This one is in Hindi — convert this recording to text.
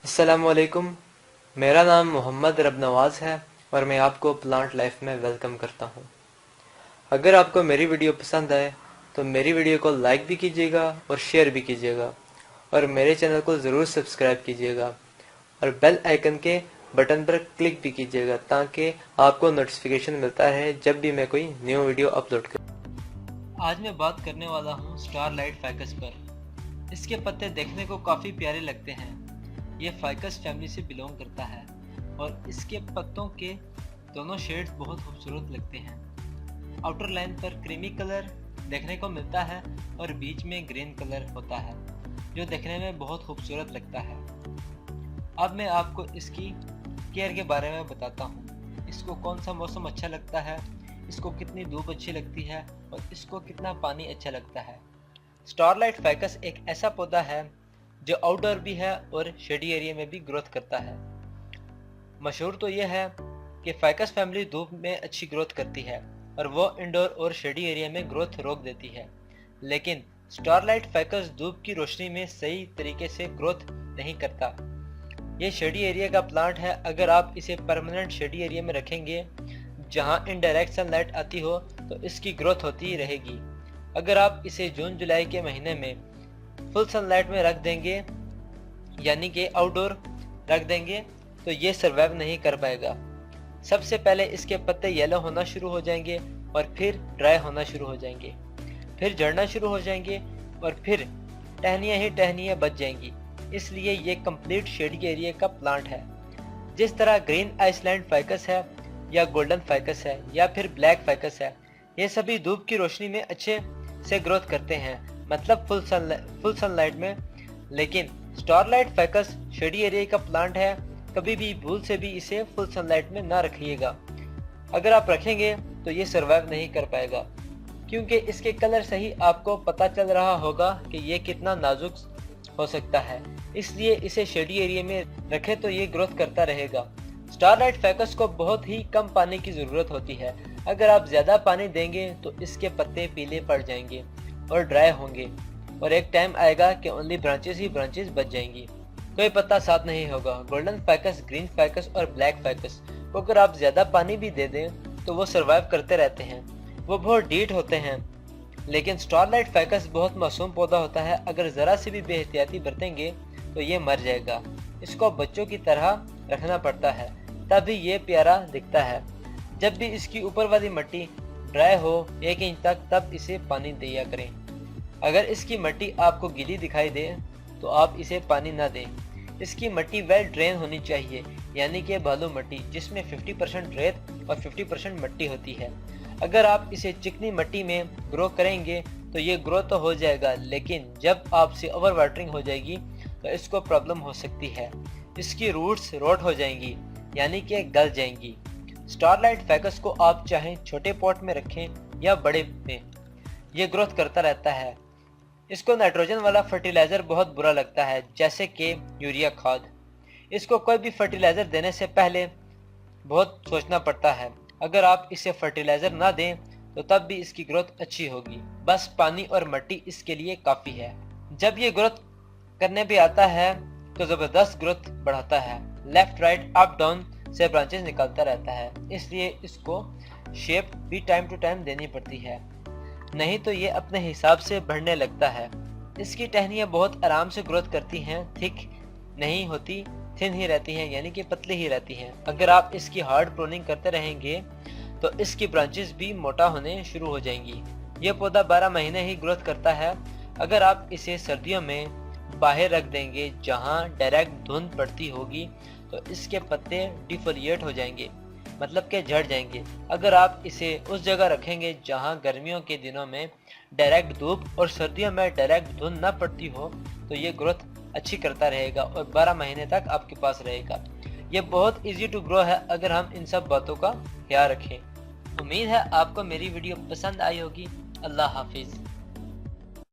अस्सलामुअलैकुम। मेरा नाम मोहम्मद रब नवाज़ है और मैं आपको प्लांट लाइफ में वेलकम करता हूँ। अगर आपको मेरी वीडियो पसंद आए तो मेरी वीडियो को लाइक भी कीजिएगा और शेयर भी कीजिएगा और मेरे चैनल को ज़रूर सब्सक्राइब कीजिएगा और बेल आइकन के बटन पर क्लिक भी कीजिएगा ताकि आपको नोटिफिकेशन मिलता रहे जब भी मैं कोई न्यू वीडियो अपलोड करूँ। आज मैं बात करने वाला हूँ स्टारलाइट फाइकस पर। इसके पत्ते देखने को काफ़ी प्यारे लगते हैं। ये फाइकस फैमिली से बिलोंग करता है और इसके पत्तों के दोनों शेड्स बहुत खूबसूरत लगते हैं। आउटर लाइन पर क्रीमी कलर देखने को मिलता है और बीच में ग्रीन कलर होता है जो देखने में बहुत खूबसूरत लगता है। अब मैं आपको इसकी केयर के बारे में बताता हूँ। इसको कौन सा मौसम अच्छा लगता है, इसको कितनी धूप अच्छी लगती है और इसको कितना पानी अच्छा लगता है। स्टारलाइट फाइकस एक ऐसा पौधा है जो आउटडोर भी है और शेडी एरिया में भी ग्रोथ करता है। मशहूर तो यह है कि फाइकस फैमिली धूप में अच्छी ग्रोथ करती है और वो इंडोर और शेडी एरिया में ग्रोथ रोक देती है, लेकिन स्टारलाइट फाइकस धूप की रोशनी में सही तरीके से ग्रोथ नहीं करता। ये शेडी एरिया का प्लांट है। अगर आप इसे परमानेंट शेडी एरिया में रखेंगे जहां इनडायरेक्ट सनलाइट आती हो तो इसकी ग्रोथ होती ही रहेगी। अगर आप इसे जून जुलाई के महीने में फुल सनलाइट में रख देंगे यानी कि आउटडोर रख देंगे तो ये सर्वाइव नहीं कर पाएगा। सबसे पहले इसके पत्ते येलो होना शुरू हो जाएंगे और फिर ड्राई होना शुरू हो जाएंगे, फिर झड़ना शुरू हो जाएंगे और फिर टहनियाँ ही टहनियाँ बच जाएंगी। इसलिए ये कंप्लीट शेडी एरिया का प्लांट है। जिस तरह ग्रीन आइसलैंड फाइकस है या गोल्डन फाइकस है या फिर ब्लैक फाइकस है, ये सभी धूप की रोशनी में अच्छे से ग्रोथ करते हैं, मतलब फुल सनलाइट में। लेकिन स्टारलाइट फाइकस शेडी एरिया का प्लांट है। कभी भी भूल से भी इसे फुल सनलाइट में ना रखिएगा। अगर आप रखेंगे तो ये सर्वाइव नहीं कर पाएगा, क्योंकि इसके कलर से ही आपको पता चल रहा होगा कि ये कितना नाजुक हो सकता है। इसलिए इसे शेडी एरिया में रखें तो ये ग्रोथ करता रहेगा। स्टारलाइट फाइकस को बहुत ही कम पानी की ज़रूरत होती है। अगर आप ज़्यादा पानी देंगे तो इसके पत्ते पीले पड़ जाएंगे और ड्राई होंगे और एक टाइम आएगा कि ओनली ब्रांचेस ही ब्रांचेस बच जाएंगी, कोई पत्ता साथ नहीं होगा। गोल्डन फाइकस, ग्रीन फाइकस और ब्लैक फाइकस को अगर आप ज़्यादा पानी भी दे दें तो वो सर्वाइव करते रहते हैं, वो बहुत डीट होते हैं। लेकिन स्टारलाइट फाइकस बहुत मासूम पौधा होता है। अगर ज़रा सी भी बेहतियाती बरतेंगे तो ये मर जाएगा। इसको बच्चों की तरह रखना पड़ता है, तभी ये प्यारा दिखता है। जब भी इसकी ऊपर वाली मिट्टी ड्राई हो 1 इंच तक, तब इसे पानी दिया करें। अगर इसकी मिट्टी आपको गीली दिखाई दे तो आप इसे पानी ना दें। इसकी मिट्टी वेल ड्रेन होनी चाहिए, यानी कि बालू मिट्टी जिसमें 50% रेत और 50% मिट्टी होती है। अगर आप इसे चिकनी मिट्टी में ग्रो करेंगे तो ये ग्रो तो हो जाएगा, लेकिन जब आपसे ओवर वाटरिंग हो जाएगी तो इसको प्रॉब्लम हो सकती है। इसकी रूट्स रोट हो जाएंगी, यानी कि गल जाएंगी। स्टारलाइट फाइकस को आप चाहे छोटे पॉट में रखें या बड़े में, ये ग्रोथ करता रहता है। इसको नाइट्रोजन वाला फर्टिलाइज़र बहुत बुरा लगता है, जैसे कि यूरिया खाद। इसको कोई भी फर्टिलाइज़र देने से पहले बहुत सोचना पड़ता है। अगर आप इसे फर्टिलाइज़र ना दें तो तब भी इसकी ग्रोथ अच्छी होगी। बस पानी और मिट्टी इसके लिए काफ़ी है। जब ये ग्रोथ करने पे आता है तो ज़बरदस्त ग्रोथ बढ़ाता है। लेफ्ट राइट अप डाउन से ब्रांचेस निकलता रहता है, इसलिए इसको शेप भी टाइम टू टाइम देनी पड़ती है, नहीं तो ये अपने हिसाब से बढ़ने लगता है। इसकी टहनियाँ बहुत आराम से ग्रोथ करती हैं, थिक नहीं होती, थिन ही रहती हैं, यानी कि पतली ही रहती हैं। अगर आप इसकी हार्ड प्रूनिंग करते रहेंगे तो इसकी ब्रांचेस भी मोटा होने शुरू हो जाएंगी। ये पौधा 12 महीने ही ग्रोथ करता है। अगर आप इसे सर्दियों में बाहर रख देंगे जहाँ डायरेक्ट धुंध पड़ती होगी तो इसके पत्ते डिफोलिएट हो जाएंगे, मतलब कि झड़ जाएंगे। अगर आप इसे उस जगह रखेंगे जहां गर्मियों के दिनों में डायरेक्ट धूप और सर्दियों में डायरेक्ट धुंध ना पड़ती हो तो ये ग्रोथ अच्छी करता रहेगा और 12 महीने तक आपके पास रहेगा। ये बहुत इजी टू ग्रो है अगर हम इन सब बातों का ख्याल रखें। उम्मीद है आपको मेरी वीडियो पसंद आई होगी। अल्लाह हाफिज़।